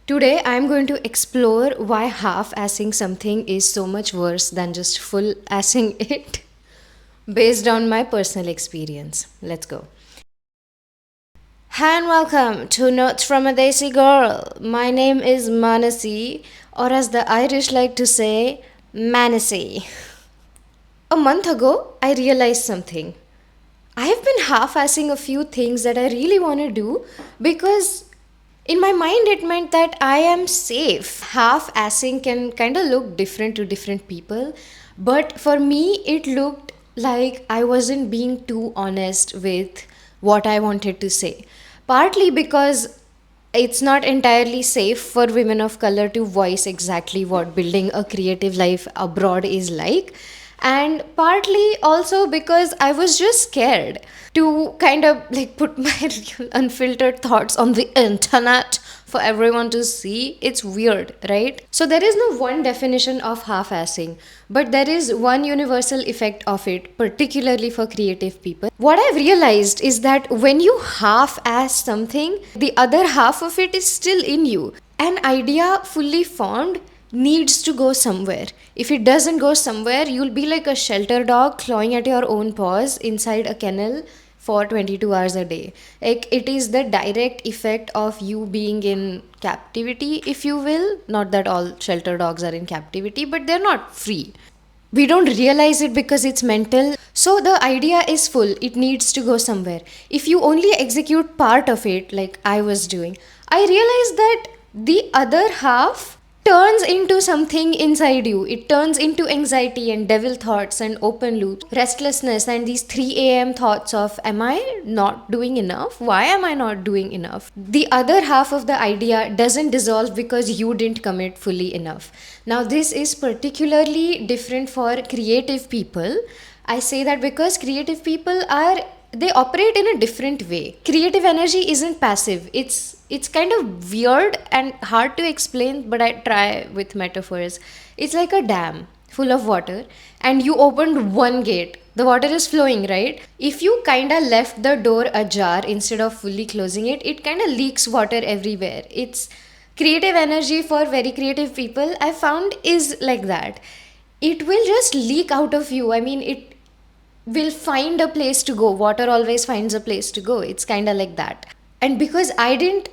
Today, I'm going to explore why half assing something is so much worse than just full assing it based on my personal experience. Let's go. Hi and welcome to Notes from a Desi Girl. My name is Manasi, or as the Irish like to say, Manasi. A month ago, I realized something. I have been half assing a few things that I really want to do because in my mind it meant that I am safe. Half assing can kind of look different to different people, but for me it looked like I wasn't being too honest with what I wanted to say. Partly because it's not entirely safe for women of color to voice exactly what building a creative life abroad is like, and partly also because I was just scared to kind of like put my real unfiltered thoughts on the internet for everyone to see. It's weird, right? So there is no one definition of half-assing, but there is one universal effect of it, particularly for creative people. What I've realized is that when you half-ass something, the other half of it is still in you. An idea fully formed needs to go somewhere. If it doesn't go somewhere, you'll be like a shelter dog clawing at your own paws inside a kennel for 22 hours a day. Like, it is the direct effect of you being in captivity, if you will. Not that all shelter dogs are in captivity, but they're not free. We don't realize it because it's mental. So the idea is full, it needs to go somewhere. If you only execute part of it, like I was doing, I realized that the other half turns into something inside you. It turns into anxiety and devil thoughts and open loops, restlessness, and these 3 a.m. thoughts of, am I not doing enough? Why am I not doing enough? The other half of the idea doesn't dissolve because you didn't commit fully enough. Now, this is particularly different for creative people. I say that because creative people are, they operate in a different way. Creative energy isn't passive. It's kind of weird and hard to explain, but I try with metaphors. It's like a dam full of water and you opened one gate. The water is flowing, right? If you kind of left the door ajar instead of fully closing it, it kind of leaks water everywhere. It's creative energy for very creative people, I found, is like that. It will just leak out of you. I mean, it will find a place to go. Water always finds a place to go. It's kind of like that. And because I didn't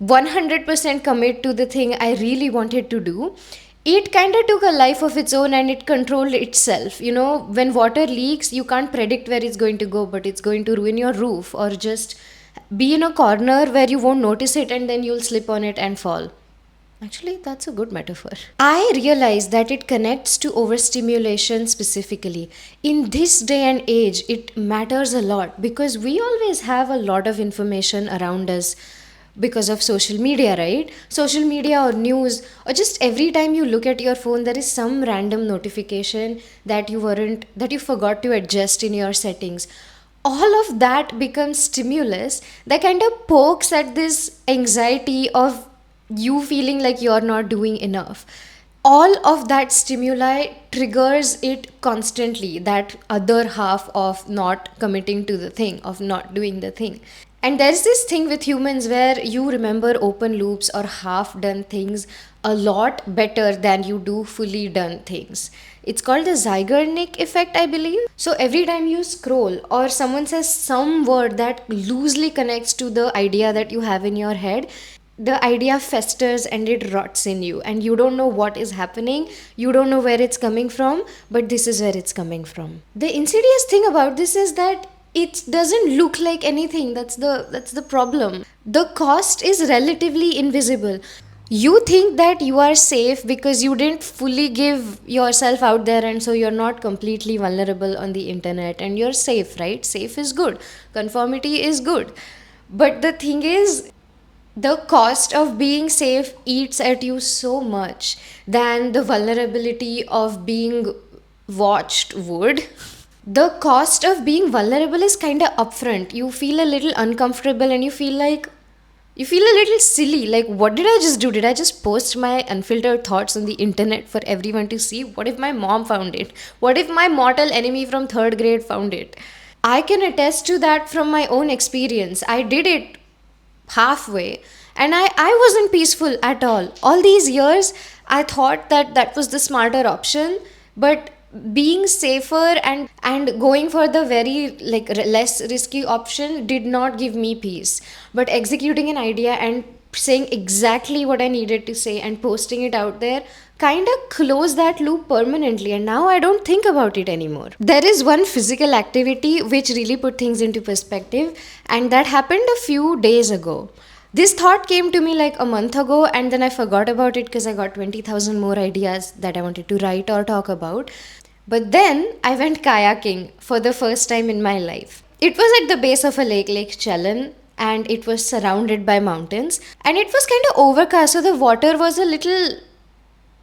100% commit to the thing I really wanted to do, it kind of took a life of its own and it controlled itself. You know, when water leaks, you can't predict where it's going to go, but it's going to ruin your roof or just be in a corner where you won't notice it and then you'll slip on it and fall. Actually, that's a good metaphor. I realize that it connects to overstimulation specifically. In this day and age, it matters a lot because we always have a lot of information around us because of social media, right? Social media or news, or just every time you look at your phone, there is some random notification that you forgot to adjust in your settings. All of that becomes stimulus that kind of pokes at this anxiety of you feeling like you're not doing enough. All of that stimuli triggers it constantly, that other half of not committing to the thing, of not doing the thing. And there's this thing with humans where you remember open loops or half done things a lot better than you do fully done things. It's called the Zeigarnik effect, I believe. So every time you scroll or someone says some word that loosely connects to the idea that you have in your head, the idea festers and it rots in you, and you don't know what is happening, you don't know where it's coming from, but this is where it's coming from. The insidious thing about this is that it doesn't look like anything. That's the problem. The cost is relatively invisible. You think that you are safe because you didn't fully give yourself out there, and so you're not completely vulnerable on the internet, and you're safe, right? Safe is good, conformity is good, but the thing is, the cost of being safe eats at you so much than the vulnerability of being watched would. The cost of being vulnerable is kind of upfront. You feel a little uncomfortable and you feel a little silly. Like, what did I just do? Did I just post my unfiltered thoughts on the internet for everyone to see? What if my mom found it? What if my mortal enemy from third grade found it? I can attest to that from my own experience. I did it halfway And I wasn't peaceful at all these years. I thought that that was the smarter option, but being safer and going for the very like less risky option did not give me peace. But executing an idea and saying exactly what I needed to say and posting it out there kind of closed that loop permanently, and now I don't think about it anymore. There is one physical activity which really put things into perspective, and that happened a few days ago. This thought came to me like a month ago, and then I forgot about it because I got 20,000 more ideas that I wanted to write or talk about. But then I went kayaking for the first time in my life. It was at the base of a lake, Lake Chelan, and it was surrounded by mountains. And it was kind of overcast, so the water was a little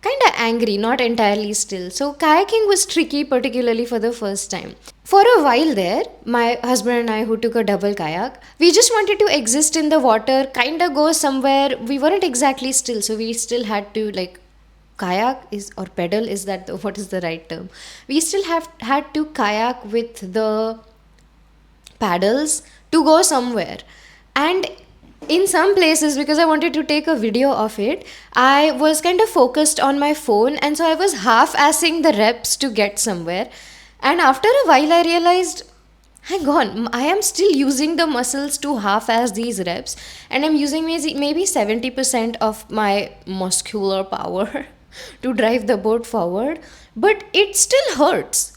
kind of angry, not entirely still. So kayaking was tricky, particularly for the first time. For a while there, my husband and I, who took a double kayak, we just wanted to exist in the water, kind of go somewhere. We weren't exactly still, so we still had to like kayak is or pedal is that the, what is the right term? We still have had to kayak with the paddles to go somewhere. And in some places, because I wanted to take a video of it, I was kind of focused on my phone, and so I was half assing the reps to get somewhere. And after a while I realized, hang on, I am still using the muscles to half ass these reps, and I'm using maybe 70% of my muscular power to drive the boat forward, but it still hurts.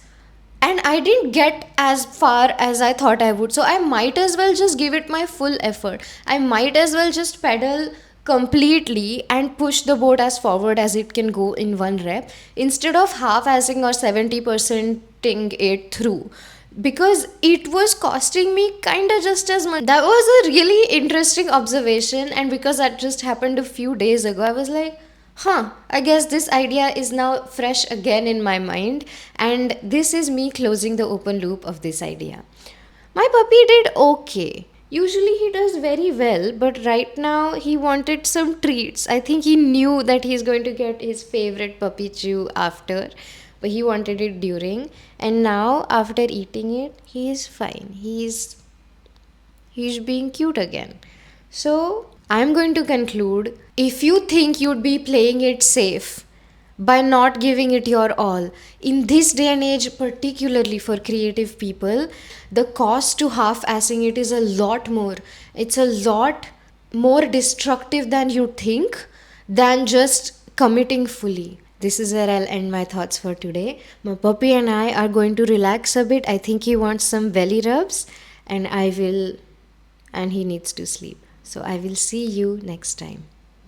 And I didn't get as far as I thought I would. So I might as well just give it my full effort. I might as well just pedal completely and push the boat as forward as it can go in one rep instead of half assing or 70%ing it through, because it was costing me kind of just as much. That was a really interesting observation, and because that just happened a few days ago, I was like, huh, I guess this idea is now fresh again in my mind, and this is me closing the open loop of this idea. My puppy did okay. Usually he does very well, but right now he wanted some treats. I think he knew that he's going to get his favorite puppy chew after, but he wanted it during. And now, after eating it, he is fine. He's being cute again. So, I'm going to conclude, if you think you'd be playing it safe by not giving it your all, in this day and age, particularly for creative people, the cost to half assing it is a lot more. It's a lot more destructive than you think, than just committing fully. This is where I'll end my thoughts for today. My puppy and I are going to relax a bit. I think he wants some belly rubs, and he needs to sleep. So I will see you next time.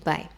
Bye.